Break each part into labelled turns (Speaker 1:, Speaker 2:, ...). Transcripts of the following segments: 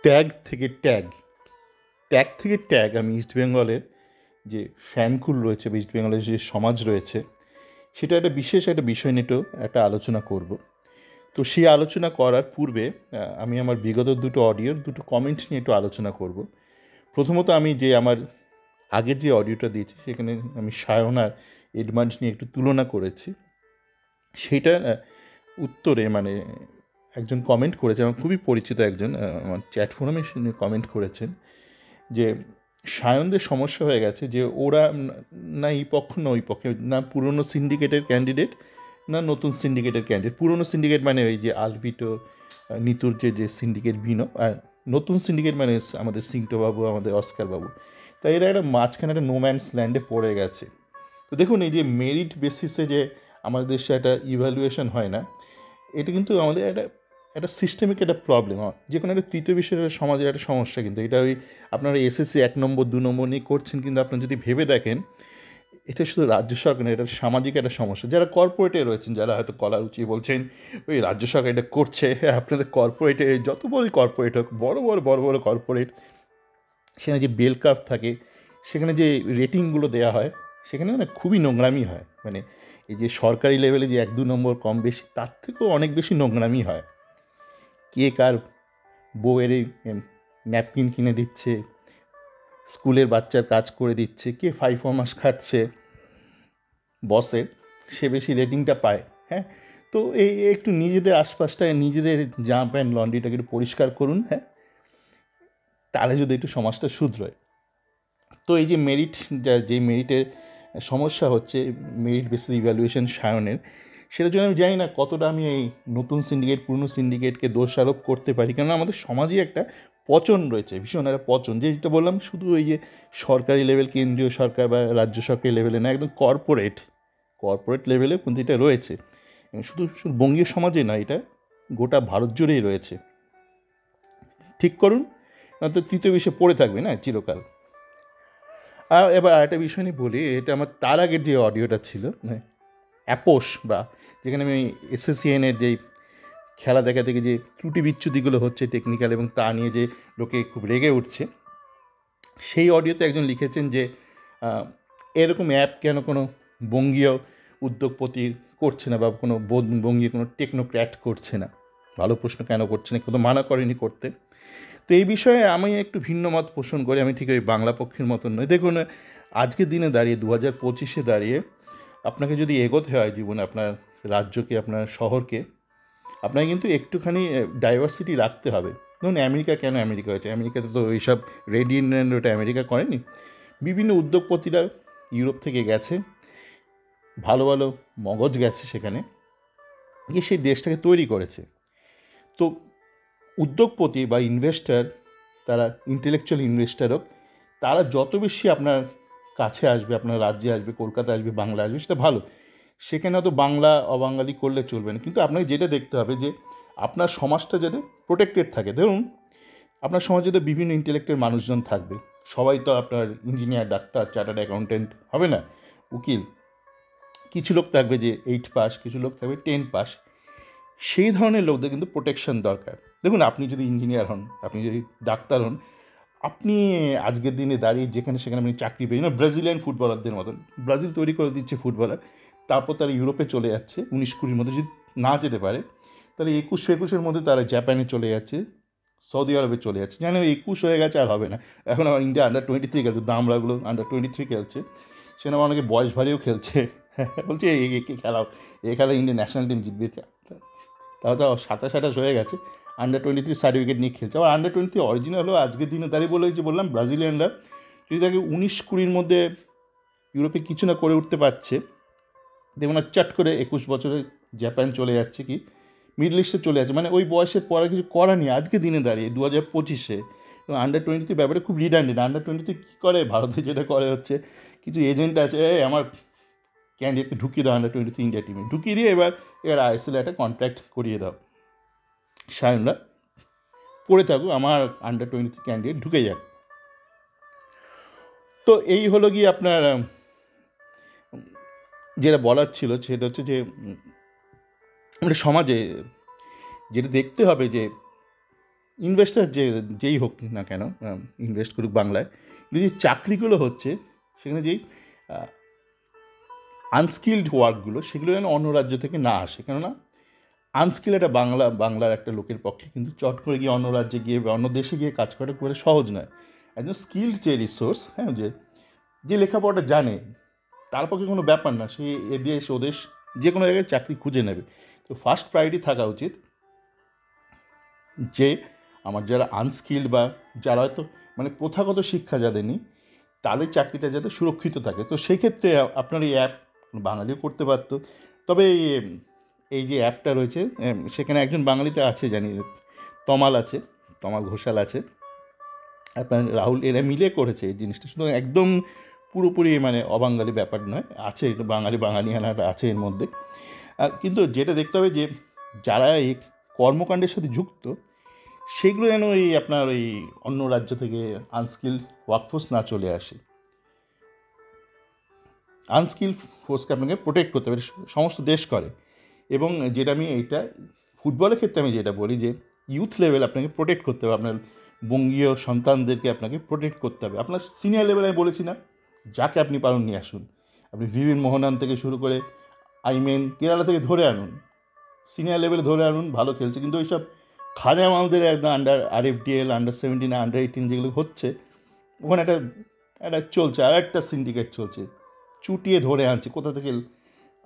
Speaker 1: ত্যাগ থেকে ট্যাগ, ত্যাগ থেকে ট্যাগ। আমি ইস্টবেঙ্গলের যে ফ্যানকুল রয়েছে বা ইস্টবেঙ্গলের যে সমাজ রয়েছে, সেটা একটা বিশেষ একটা বিষয় নিয়েও একটা আলোচনা করব। তো সেই আলোচনা করার পূর্বে আমি আমার বিগত দুটো অডিওর দুটো কমেন্ট নিয়ে একটু আলোচনা করব। প্রথমত আমি যে আমার আগের যে অডিওটা দিয়েছি সেখানে আমি সায়ন আর এডমান্ড নিয়ে একটু তুলনা করেছি। সেইটার উত্তরে মানে একজন কমেন্ট করেছে, আমার খুবই পরিচিত একজন, আমার চ্যাট ফোরামে কমেন্ট করেছেন যে সায়নদের সমস্যা হয়ে গেছে যে ওরা না এই পক্ষ না ওই পক্ষে, না পুরনো সিন্ডিকেটের ক্যান্ডিডেট না নতুন সিন্ডিকেটের ক্যান্ডিডেট। পুরনো সিন্ডিকেট মানে ওই যে আলভিটো নিতুর যে সিন্ডিকেট বিনো, আর নতুন সিন্ডিকেট মানে আমাদের সিংটো বাবু, আমাদের অস্কার বাবু। তাই এরা একটা মাঝখানে একটা নোম্যান্স ল্যান্ডে পড়ে গেছে। তো দেখুন, এই যে মেরিট বেসিসে যে আমাদের দেশে একটা ইভ্যালুয়েশন হয় না, এটা কিন্তু আমাদের একটা একটা সিস্টেমিক একটা প্রবলেম। যে কোনো একটা তৃতীয় বিশ্বের সমাজের একটা সমস্যা। কিন্তু এটা ওই আপনারা এসএসসি 1 নম্বর 2 নম্বর নিয়ে করছেন, কিন্তু আপনারা যদি ভেবে দেখেন এটা শুধু রাজ্য সরকার, এটা সামাজিক একটা সমস্যা। যারা কর্পোরেটে রয়েছেন, যারা হয়তো কলার উঁচিয়ে বলছেন ওই রাজ্য সরকার এটা করছে, আপনাদের কর্পোরেটে যত বড়ই কর্পোরেট হোক, বড় কর্পোরেট, সেখানে যে বেল কার্ভ থাকে, সেখানে যে রেটিংগুলো দেওয়া হয়, সেখানে মানে খুবই নোংরামি হয়। মানে এই যে সরকারি লেভেলে যে 1-2 নম্বর কম বেশি, তার থেকেও অনেক বেশি নোংরামি হয়। কে কার বউয়ের ন্যাপকিন কিনে দিচ্ছে, স্কুলের বাচ্চার কাজ করে দিচ্ছে, কে 5 মাস খাটছে বসের, সে বেশি রেটিংটা পায়। হ্যাঁ, তো এই একটু নিজেদের আশপাশটায় নিজেদের জামা প্যান্ট লন্ড্রিটাকে একটু পরিষ্কার করুন। হ্যাঁ, তাহলে যদি একটু সমাজটা শুধরোয়। তো এই যে মেরিট, যে মেরিটের সমস্যা হচ্ছে, মেরিট বেসিস ইভ্যালুয়েশন সায়নের, সেটার জন্য আমি জানি না কতটা আমি এই নতুন সিন্ডিকেট পুরনো সিন্ডিকেটকে দোষারোপ করতে পারি। কেননা আমাদের সমাজে একটা পচন রয়েছে, ভীষণ একটা পচন। যেটা বললাম, শুধু ওই যে সরকারি লেভেল, কেন্দ্রীয় সরকার বা রাজ্য সরকারি লেভেলে না, একদম কর্পোরেট লেভেলে কিন্তু এটা রয়েছে। শুধু শুধু বঙ্গীয় সমাজে না, এটা গোটা ভারত জুড়েই রয়েছে। ঠিক করুন, তো তৃতীয় বিশ্বে পড়ে থাকবে না চিরকাল। এবার আরেকটা বিষয় নিয়ে বলি, এটা আমার তার আগের যে অডিওটা ছিল, অ্যাপোস, বা যেখানে আমি এসএসসিএনের যেই খেলা দেখা থেকে যে ত্রুটি বিচ্যুতিগুলো হচ্ছে টেকনিক্যাল, এবং তা নিয়ে যে লোকে খুব রেগে উঠছে, সেই অডিওতে একজন লিখেছেন যে এরকম অ্যাপ কেন কোনো বঙ্গীয় উদ্যোগপতি করছে না, বা কোনো বঙ্গীয় কোনো টেকনোক্র্যাট করছে না, ভালো প্রশ্ন, কেন করছে না, কোনো মানা করেনি করতে। তো এই বিষয়ে আমি একটু ভিন্ন মত পোষণ করি। আমি ঠিক ওই বাংলা পক্ষের মতন নয়। দেখুন, আজকের দিনে দাঁড়িয়ে 2025-এ দাঁড়িয়ে আপনাকে যদি এগোতে হয় জীবনে, আপনার রাজ্যকে, আপনার শহরকে, আপনাকে কিন্তু একটুখানি ডাইভার্সিটি রাখতে হবে। ধরুন আমেরিকা, কেন আমেরিকা হয়েছে? আমেরিকাতে তো এইসব রেড ইন্ডিয়ান ওটা আমেরিকা করেনি। বিভিন্ন উদ্যোগপতিরা ইউরোপ থেকে গেছে, ভালো ভালো মগজ গেছে সেখানে, গিয়ে সেই দেশটাকে তৈরি করেছে। তো উদ্যোগপতি বা ইনভেস্টার, তারা ইন্টেলেকচুয়াল ইনভেস্টার হোক, তারা যত বেশি আপনার কাছে আসবে, আপনার রাজ্যে আসবে, কলকাতা আসবে, বাংলা আসবে, সেটা ভালো। সেখানে হয়তো বাংলা অবাঙালি করলে চলবে না, কিন্তু আপনাকে যেটা দেখতে হবে যে আপনার সমাজটা যাতে প্রোটেক্টেড থাকে। ধরুন আপনার সমাজে তো বিভিন্ন ইন্টেলেক্টের মানুষজন থাকবে, সবাই তো আপনার ইঞ্জিনিয়ার, ডাক্তার, চার্টার্ড অ্যাকাউন্টেন্ট হবে না, উকিল। কিছু লোক থাকবে যে 8 পাস, কিছু লোক থাকবে 10 পাস। সেই ধরনের লোকদের কিন্তু প্রোটেকশন দরকার। দেখুন, আপনি যদি ইঞ্জিনিয়ার হন, আপনি যদি ডাক্তার হন, আপনি আজকের দিনে দাঁড়িয়ে যেখানে সেখানে আপনি চাকরি পেয়ে, ব্রাজিলিয়ান ফুটবলারদের মতন, ব্রাজিল তৈরি করে দিচ্ছে ফুটবলার, তারপর তারা ইউরোপে চলে যাচ্ছে 19-20-র মধ্যে। যদি না যেতে পারে, তাহলে 21-21-এর মধ্যে তারা জাপানে চলে যাচ্ছে, সৌদি আরবে চলে যাচ্ছে। জানেন 21 হয়ে গেছে, আর হবে না। এখন আমার ইন্ডিয়া আন্ডার 23 খেলছে, দামরাগুলো আন্ডার 23 খেলছে, সেখানে আমার অনেকে বয়স ভারীও খেলছে। বলছে একে খেলাও, এ খেলা ইন্ডিয়ান ন্যাশনাল টিম জিতবে। তাও তো 27-28 হয়ে গেছে, আন্ডার 23 সার্টিফিকেট নিয়ে খেলছে। আবার আন্ডার 23 অরিজিনাল হলো আজকের দিনে দাঁড়িয়ে, বলে যে বললাম ব্রাজিলিয়ানরা যদি তাকে 19-20-র মধ্যে ইউরোপে কিছু না করে উঠতে পারছে, দেখুন না চট করে 21 বছরে জাপান চলে যাচ্ছে, কি মিডল ইস্টে চলে যাচ্ছে। মানে ওই বয়সের পরে কিছু করা নেই আজকে দিনে দাঁড়িয়ে 2025-এ। এবং আন্ডার 23 ব্যাপারে খুব রিডান্ডেন্ট। আন্ডার 23 কী করে, ভারতে যেটা করে হচ্ছে কিছু এজেন্ট আছে, আমার ক্যান্ডিডেটকে ঢুকিয়ে দাও আন্ডার 23 ইন্ডিয়া টিমে, ঢুকিয়ে দিয়ে এবার আইএসএল একটা কন্ট্রাক্ট করিয়ে দাও, সায়নরা পড়ে থাকুক, আমার আন্ডার 23 ক্যান্ডিডেট ঢুকে যাক। তো এই হলো গিয়ে আপনার যেটা বলার ছিল, সেটা হচ্ছে যে আমাদের সমাজে যেটা দেখতে হবে যে ইনভেস্টার যেই হোক না কেন ইনভেস্ট করুক বাংলায়, কিন্তু যে চাকরিগুলো হচ্ছে সেখানে যেই আনস্কিল্ড ওয়ার্কগুলো সেগুলো যেন অন্য রাজ্য থেকে না আসে। কেননা আনস্কিল একটা বাংলার একটা লোকের পক্ষে কিন্তু চট করে গিয়ে অন্য রাজ্যে গিয়ে বা অন্য দেশে গিয়ে কাজ করাটা করে সহজ নয়। একজন স্কিল্ড যে রিসোর্স, হ্যাঁ, যে লেখাপড়াটা জানে তার পক্ষে কোনো ব্যাপার না, সে এদেশ ওদেশ যে কোনো জায়গায় চাকরি খুঁজে নেবে। তো ফার্স্ট প্রায়োরিটি থাকা উচিত যে আমার যারা আনস্কিল্ড বা যারা হয়তো মানে প্রথাগত শিক্ষা যাদের নেই তাদের চাকরিটা যাতে সুরক্ষিত থাকে। তো সেক্ষেত্রে আপনার এই অ্যাপ বাঙালিও করতে পারত। তবে এই যে অ্যাপটা রয়েছে সেখানে একজন বাঙালিতে আছে জানি, তমাল আছে, তমাল ঘোষাল আছে, আপনার রাহুল, এরা মিলে করেছে এই জিনিসটা, শুধু একদম পুরোপুরি মানে অবাঙালি ব্যাপার নয়, আছে একটু বাঙালিয়ানাটা আছে এর মধ্যে। কিন্তু যেটা দেখতে হবে যে যারা এই কর্মকাণ্ডের সাথে যুক্ত সেগুলো যেন এই আপনার এই অন্য রাজ্য থেকে আনস্কিল ওয়ার্কফোর্স না চলে আসে। আনস্কিল ফোর্সকে আপনাকে প্রোটেক্ট করতে হবে, সমস্ত দেশ করে। এবং যেটা আমি এইটা ফুটবলের ক্ষেত্রে আমি যেটা বলি যে ইউথ লেভেল আপনাকে প্রোটেক্ট করতে হবে, আপনার বঙ্গীয় সন্তানদেরকে আপনাকে প্রোটেক্ট করতে হবে। আপনার সিনিয়র লেভেলে আমি বলেছি না, যাকে আপনি পারুন নিয়ে আসুন, আপনি ভিভিন মোহনান থেকে শুরু করে আইমেন কেরালা থেকে ধরে আনুন, সিনিয়র লেভেলে ধরে আনুন, ভালো খেলছে। কিন্তু ওইসব খাজা মালদের একদম আন্ডার RFDL, আন্ডার-17, আন্ডার-18 যেগুলো হচ্ছে ওখানে একটা একটা চলছে, আর একটা সিন্ডিকেট চলছে, চুটিয়ে ধরে আনছে কোথা থেকে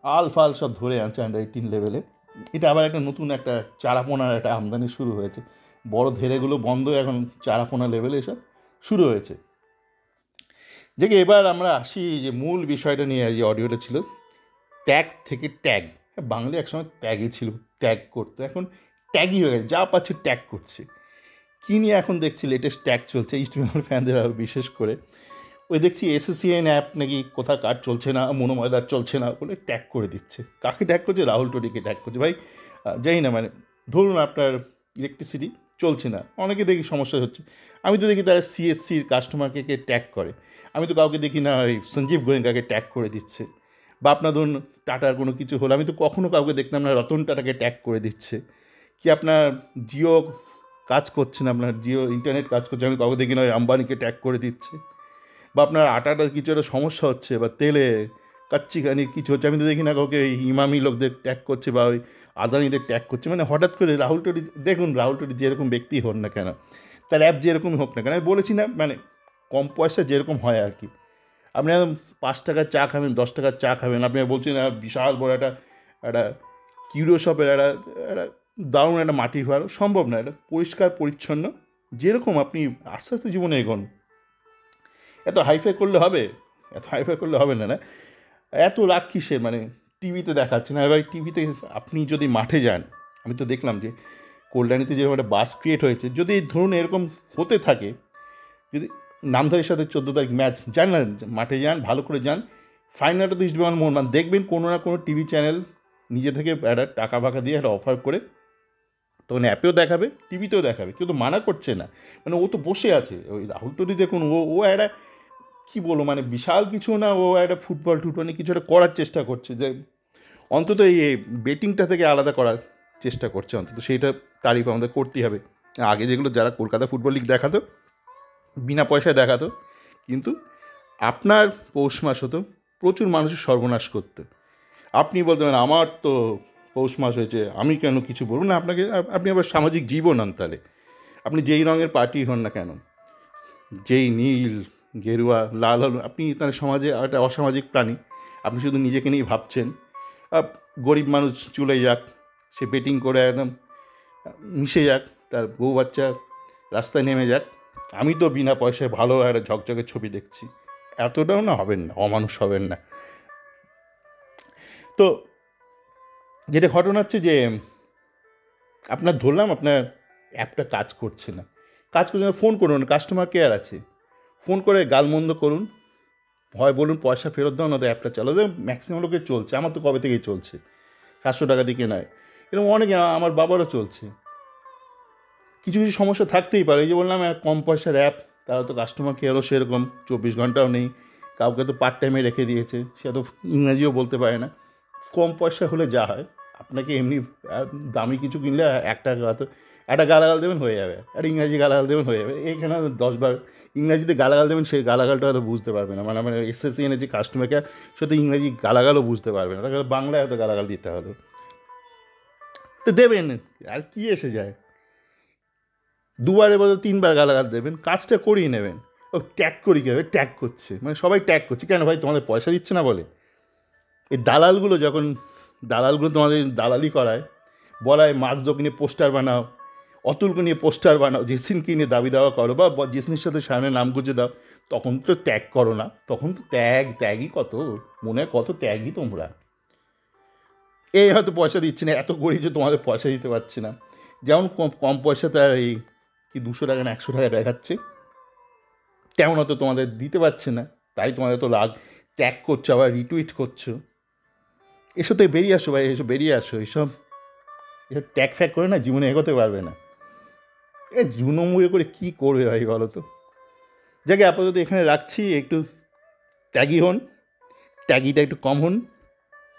Speaker 1: আলফাল সব ধরে আনছে আন্ডার-18 লেভেলে। এটা আবার একটা নতুন একটা চারাপোনার একটা আমদানি শুরু হয়েছে, বড় ধেড়েগুলো বন্ধ, এখন চারাপোনা লেভেলে এসব শুরু হয়েছে। যে এবার আমরা আসি যে মূল বিষয়টা নিয়ে যে অডিওটা ছিল, ত্যাগ থেকে ট্যাগ। বাঙালি একসময় ত্যাগই ছিল, ত্যাগ করতো, এখন ট্যাগই হয়ে গেছে, যা পাচ্ছে ট্যাগ করছে। কী নিয়ে এখন দেখছি লেটেস্ট ট্যাগ চলছে ইস্টবেঙ্গল ফ্যানদের আরও বিশেষ করে, ওই দেখছি SSCN অ্যাপ নাকি কোথাও কার্ড চলছে না, মনোময়দার চলছে না বলে ট্যাগ করে দিচ্ছে। কাকে ট্যাগ করছে? রাহুল টোডিকে ট্যাগ করছে। ভাই জানি না, মানে ধরুন আপনার ইলেকট্রিসিটি চলছে না, অনেকে দেখি সমস্যা হচ্ছে, আমি তো দেখি তারা CSCর কাস্টমারকে ট্যাগ করে, আমি তো কাউকে দেখি না ওই সঞ্জীব গোয়েঙ্কাকে ট্যাগ করে দিচ্ছে। বা আপনার ধরুন টাটার কোনো কিছু হলো, আমি তো কখনও কাউকে দেখতাম না রতন টাটাকে ট্যাগ করে দিচ্ছে। কি আপনার জিও কাজ করছে না, আপনার জিও ইন্টারনেট কাজ করছে, আমি কাউকে দেখি না ওই আম্বানিকে ট্যাগ করে দিচ্ছে। বা আপনার আটাটা কিছু একটা সমস্যা হচ্ছে, বা তেলে কাচ্চিখানি কিছু হচ্ছে, আমি তো দেখি না কাউকে ইমামি লোকদের ট্যাগ করছে বা ওই আদানিদের ট্যাগ করছে। মানে হঠাৎ করে রাহুল টোডি, দেখুন রাহুল টোডি যেরকম ব্যক্তি হন না কেন, তার অ্যাপ যেরকমই হোক না কেন, আমি বলেছি না মানে কম পয়সা যেরকম হয় আর কি, আপনি 5 টাকার চা খাবেন, 10 টাকার চা খাবেন, আপনি বলছেন বিশাল বড় একটা একটা কিউরো শপের একটা একটা দারুণ একটা মাটির ভাড়া, সম্ভব না। এটা পরিষ্কার পরিচ্ছন্ন যেরকম আপনি আস্তে আস্তে জীবনে এগোন। এত হাইফাই করলে হবে? এত হাইফাই করলে হবে না, না? এত রাগ কিসের? মানে টিভিতে দেখাচ্ছে না ভাই, টিভিতে আপনি যদি মাঠে যান, আমি তো দেখলাম যে কল্যাণীতে যেরকম একটা বাস ক্রিয়েট হয়েছে, যদি ধরুন এরকম হতে থাকে, যদি নামধারীর সাথে 14 তারিখ ম্যাচ, যান না মাঠে যান, ভালো করে যান, ফাইনালটা তো ইস্টবেঙ্গল মোহনবাগান, দেখবেন কোনো না কোনো টিভি চ্যানেল নিজে থেকে একটা টাকা ফাঁকা দিয়ে একটা অফার করে তখন অ্যাপেও দেখাবে, টিভিতেও দেখাবে, কেউ তো মানা করছে না। মানে ও তো বসে আছে, ওই রাহুল টোডি দেখুন, ও একটা কী বলবো, মানে বিশাল কিছু না, ও একটা ফুটবল নিয়ে কিছু একটা করার চেষ্টা করছে, যে অন্তত এই বেটিংটা থেকে আলাদা করার চেষ্টা করছে, অন্তত সেইটা তারিফ আমাদের করতেই হবে। আগে যেগুলো যারা কলকাতা ফুটবল লিগ দেখাতো বিনা পয়সায় দেখাতো, কিন্তু আপনার পৌষ মাস হতো, প্রচুর মানুষের সর্বনাশ করতো। আপনি বলতে পারেন আমার তো পৌষ মাস হয়েছে, আমি কেন কিছু বলবো না আপনাকে? আপনি আবার সামাজিক জীবন হন তাহলে, আপনি যেই রঙের পার্টি হন না কেন, যেই নীল গেরুয়া লাল হল, আপনি তাহলে সমাজে একটা অসামাজিক প্রাণী। আপনি শুধু নিজেকে নিয়েই ভাবছেন। গরিব মানুষ চলে যাক, সে বেটিং করে একদম মিশে যাক, তার বউ বাচ্চা রাস্তায় নেমে যাক, আমি তো বিনা পয়সায় ভালো একটা ঝকঝকে ছবি দেখছি। এতটাও না হবেন না, অমানুষ হবেন না। তো যেটা ঘটনা হচ্ছে যে আপনার ধরলাম আপনার অ্যাপটা কাজ করছে না, ফোন করুন, কাস্টমার কেয়ার আছে, ফোন করে গালমন্দ করুন, হয় বলুন পয়সা ফেরত দাও, না তো অ্যাপটা চালাও। ম্যাক্সিমাম লোকের চলছে, আমার তো কবে থেকেই চলছে, 700 টাকা দিয়ে কেনায়, এরকম অনেকে, আমার বাবারও চলছে। কিছু কিছু সমস্যা থাকতেই পারে, এই যে বললাম কম পয়সার অ্যাপ, তারা তো কাস্টমার কেয়ারও সেরকম 24 ঘন্টাও নেই, কাউকে তো পার্ট টাইমে রেখে দিয়েছে, সে তো ইংরাজিও বলতে পারে না। কম পয়সা হলে যা হয়, আপনাকে এমনি দামি কিছু কিনলে 1 টাকা হয়তো একটা গালাগাল দেবেন হয়ে যাবে, একটা ইংরাজি গালাগাল দেবেন হয়ে যাবে। এইখানে 10বার ইংরাজিতে গালাগাল দেবেন, সেই গালাগালটা হয়তো বুঝতে পারবে না, মানে এসএসসিএনের যে কাস্টমার কেয়ার সে তো ইংরাজি গালাগালও বুঝতে পারবে না, তাকে বাংলায় হয়তো গালাগাল দিতে হবে। তো দেবেন, আর কি এসে যায়, দুবারের বদল 3বার গালাগাল দেবেন, কাজটা করিয়ে নেবেন। ও ট্যাগ করি কীভাবে, ট্যাগ করছে, মানে সবাই ট্যাগ করছে কেন ভাই, তোমাদের পয়সা দিচ্ছে না বলে? এই দালালগুলো যখন তোমাদের দালালি করায়, বলায় মার্ক নিয়ে পোস্টার বানাও, অতুলকে নিয়ে পোস্টার বানাও, জেসিনকে নিয়ে দাবি দাওয়া করো, বা জেসিনের সাথে সামনে নাম গুঁজে দাও, তখন তো ত্যাগ করো না, তখন তো ত্যাগই কত, মনে হয় কত ত্যাগই তোমরা। এই হয়তো পয়সা দিচ্ছে না, এত গরিব যে তোমাদের পয়সা দিতে পারছে না, যেমন কম পয়সাতে আর এই কি 200 টাকা না 100 টাকা দেখাচ্ছে, তেমন হয়তো তোমাদের দিতে পারছে না, তাই তোমাদের তো ত্যাগ করছো, আবার রিটুইট করছো। এসব থেকে বেরিয়ে আসো ভাই, এসব বেরিয়ে আসো, এসব ট্যাগ ফ্যাগ করে না জীবনে এগোতে পারবে না। এ জুনোমুড়ে করে কী করবে ভাই বলো তো? যাকে আপাতত এখানে রাখছি, একটু ট্যাগি হন, ট্যাগিটা একটু কম হন,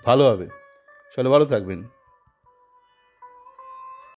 Speaker 1: ভালো হবে। চলো, ভালো থাকবেন।